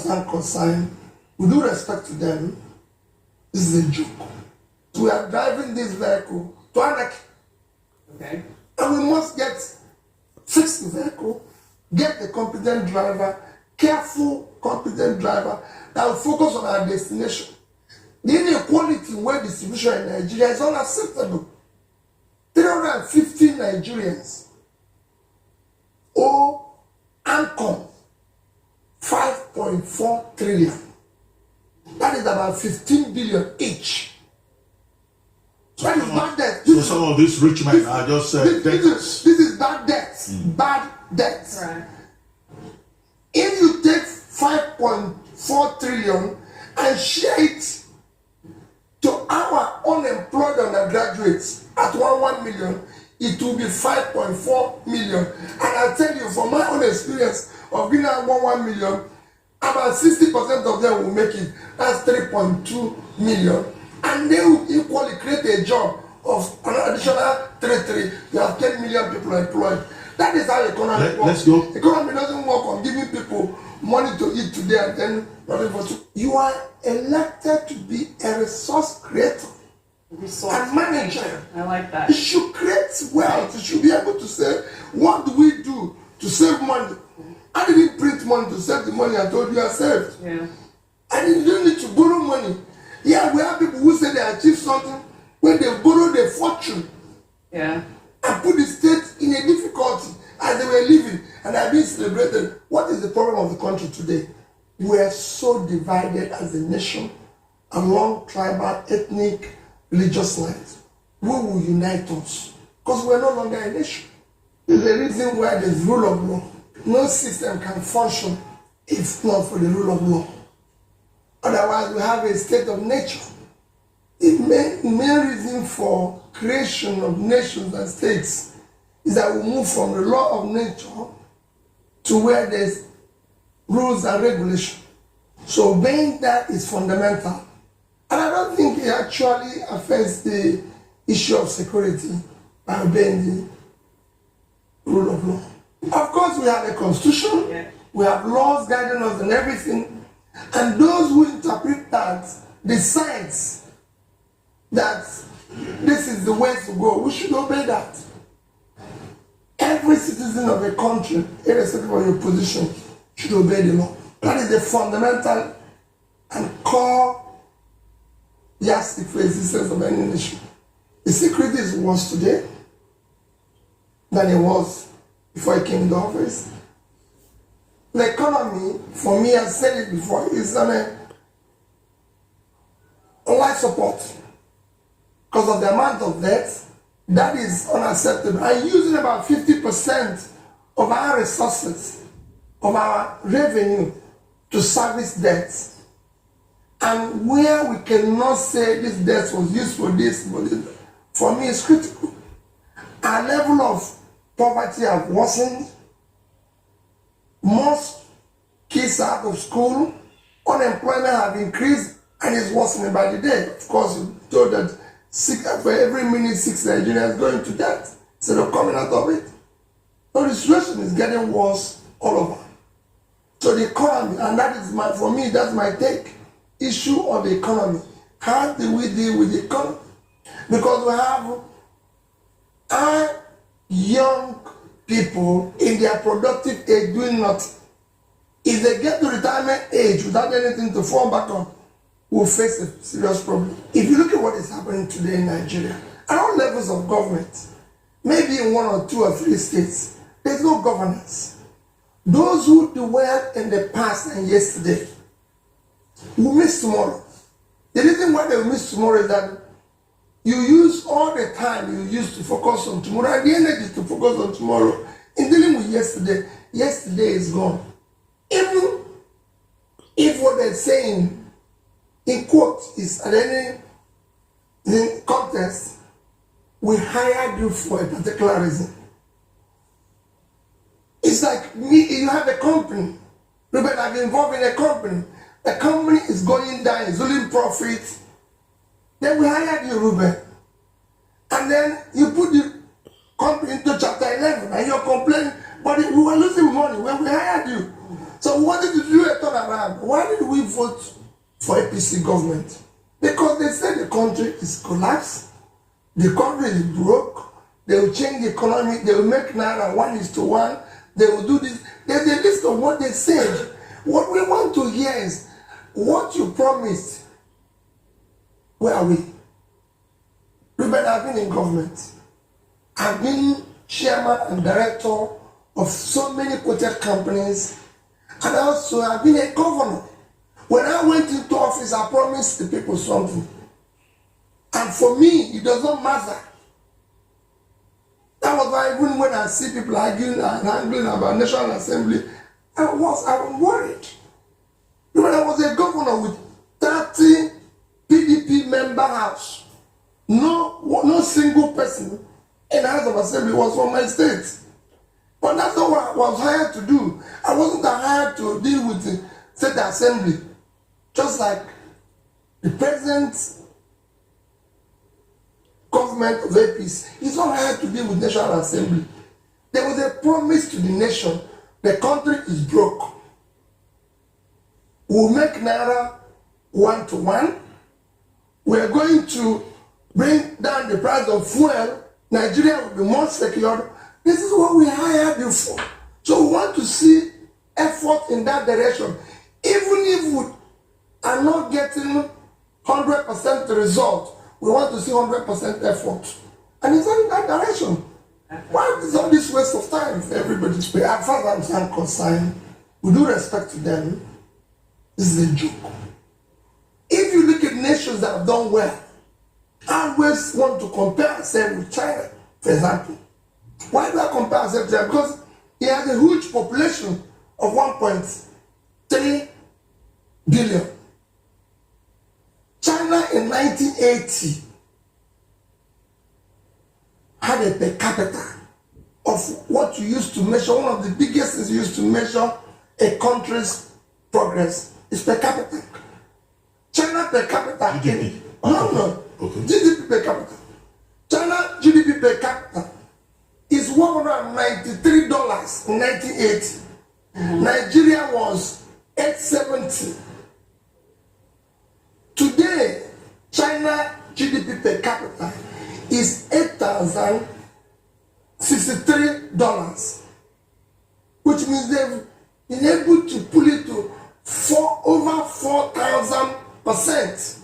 are concerned, with due respect to them, this is a joke. We are driving this vehicle to anarchy. Okay. And we must fix the vehicle, get the competent driver, careful, competent driver that will focus on our destination. The inequality in weight distribution in Nigeria is unacceptable. 350 Nigerians owe ANCOM 5.4 trillion. That is about 15 billion each. So that is bad debt. So some of these rich men are just this is bad debt. Bad debt. Right. If you take 5.4 trillion and share it to our unemployed undergraduates at 1 million, it will be 5.4 million. And I'll tell you, from my own experience of being at 1 million, about 60% of them will make it. That's 3.2 million. And they will equally create a job of an additional 3. You have 10 million people employed. That is how economy works. Let's go. Economy doesn't work on giving people money to eat today and then nothing for tomorrow. You are elected to be a resource creator and manager. I like that. You should create wealth. You should be able to say, what do we do to save money? I didn't print money to save the money I told you I saved. Yeah. I didn't need to borrow money. Yeah, we have people who say they achieved something when they borrowed a fortune. Yeah. And put the state in a difficulty as they were living and are being celebrated. What is the problem of the country today? We are so divided as a nation along tribal, ethnic, religious lines. Who will unite us? Because we are no longer a nation. There's a reason why there's rule of law. No system can function if not for the rule of law. Otherwise, we have a state of nature. The main reason for creation of nations and states is that we move from the law of nature to where there's rules and regulation. So obeying that is fundamental. And I don't think it actually affects the issue of security by obeying the rule of law. Of course, we have a constitution, we have laws guiding us and everything. And those who interpret that decides that this is the way to go. We should obey that. Every citizen of a country, irrespective of your position, should obey the law. That is the fundamental and core yardstick for existence of any nation. The security is worse today than it was before he came into office. The economy, for me, I said it before, is on a life support because of the amount of debt. That is unacceptable. And using about 50% of our resources, of our revenue, to service debts. And where we cannot say this debt was used for this, for me, it's critical. Our level of poverty has worsened. Most kids are out of school, unemployment have increased, and it's worsening by the day. Of course, you told that for every minute 6 Nigerians going to debt instead of coming out of it. So the situation is getting worse all over. So the economy, and that is for me, that's my take, issue of the economy. How do we deal with the economy? Because we have our young people in their productive age doing nothing. If they get to retirement age without anything to fall back on, we'll face a serious problem. If you look at what is happening today in Nigeria, at all levels of government, maybe in 1 or 2 or 3 states, there's no governance. Those who do well in the past and yesterday will miss tomorrow. The reason why they will miss tomorrow is that you use all the time you used to focus on tomorrow and the energy to focus on tomorrow in dealing with yesterday. Yesterday is gone. Even if what they're saying in quote is at any contest, we hired you for a particular reason. It's like me, you have a company. Ruben, I've been involved in a company. The company is going down, it's losing profit. Then we hired you, Ruben. And then you put the company into chapter 11 and you're complaining, but we were losing money when we hired you. So we wanted to do a turnaround. Why did we vote for APC government? Because they said the country is collapsed, the country is broke, they will change the economy, they will make Naira 1:1, they will do this. There's a list of what they said. What we want to hear is what you promised. Where are we? Ruben, I've been in government. I've been chairman and director of so many quoted companies, and also I've been a governor. When I went into office, I promised the people something. And for me, it does not matter. That was why even when I see people arguing and angling about National Assembly, I was worried. When I was a governor with 30 PDP member house, no single person in the House of Assembly was from my state. But that's not what I was hired to do. I wasn't hired to deal with the state assembly. Just like the present government of APC is not hired to deal with National Assembly. There was a promise to the nation. The country is broke. We'll make Naira 1:1. We're going to bring down the price of fuel. Nigeria will be more secure. This is what we hired you for. So we want to see effort in that direction. Even if we are not getting 100% result, we want to see 100% effort. And it's not in that direction. Why is all this waste of time for everybody to pay? As far as I'm concerned, with due respect to them, this is a joke. If you look at nations that have done well, I always want to compare ourselves with China, for example. Why do I compare ourselves to China? Because it has a huge population of 1.3 billion. China in 1980 had a per capita of what you used to measure. One of the biggest things you used to measure a country's progress is per capita. China per capita. GDP. No. Okay. GDP per capita. China GDP per capita is $193 in 1980. Nigeria was 870. Today, China GDP per capita is $8,063, which means they've been able to pull it to over 4,000%.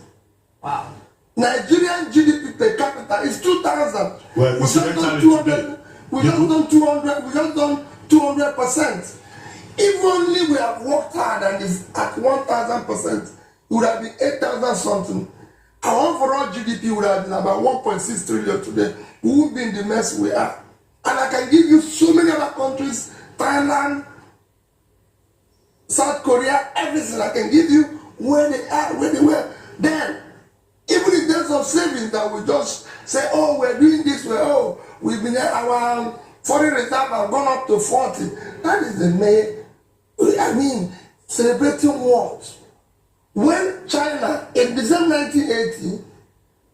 Wow. Nigerian GDP per capita is 2,000. Well, we just done 200. We just done 200. We just done 200%. If only we have worked hard and is at 1,000%, it would have been 8,000 something. Our overall GDP would have been about 1.6 trillion today. We would be in the mess we are. And I can give you so many other countries, Thailand, South Korea, everything. I can give you where they are, where they were then. Even in terms of savings that we just say, oh, we're doing this, we've been our foreign reserve have gone up to 40. That is the celebrating what? When China, in December 1980,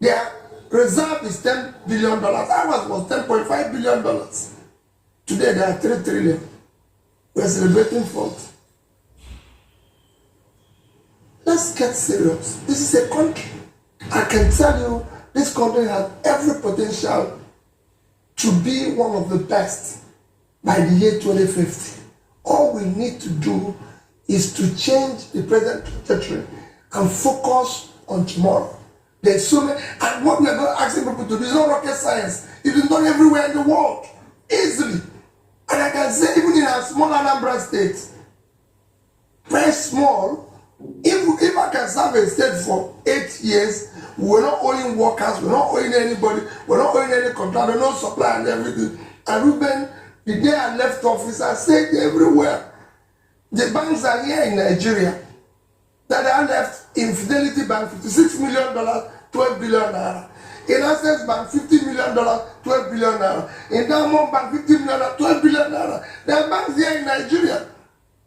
their reserve is $10 billion. Ours was $10.5 billion. Today they are 3 trillion. We're celebrating 40. Let's get serious. This is a country. I can tell you, this country has every potential to be one of the best by the year 2050. All we need to do is to change the present trajectory and focus on tomorrow. There's so many, and what we are not asking people to do is not rocket science. It is done everywhere in the world, easily. And I can say, even in our small Anambra state, very small, if I can serve a state for 8 years, we're not owing workers, we're not owing anybody, we're not owing any contractor, no supply and everything. And Ruben, the day I left office, I said everywhere, the banks are here in Nigeria that I left in Fidelity Bank, $56 million, 12 billion naira. In Access Bank, $50 million, 12 billion naira. In Diamond Bank, $50 million, 12 billion naira. There are banks here in Nigeria.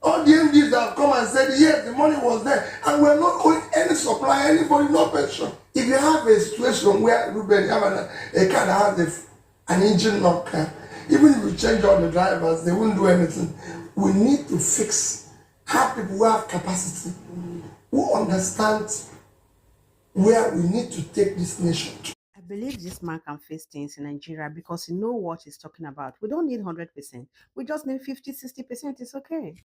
All the MDs have come and said, yes, the money was there, and we're not owing any supply, anybody, no pension. If you have a situation where Ruben, you have a car that has an engine knocker, even if you change all the drivers, they won't do anything. We need to fix have people who have capacity, who understand where we need to take this nation to. I believe this man can face things in Nigeria because he knows what he's talking about. We don't need 100%. We just need 50, 60%. It's okay.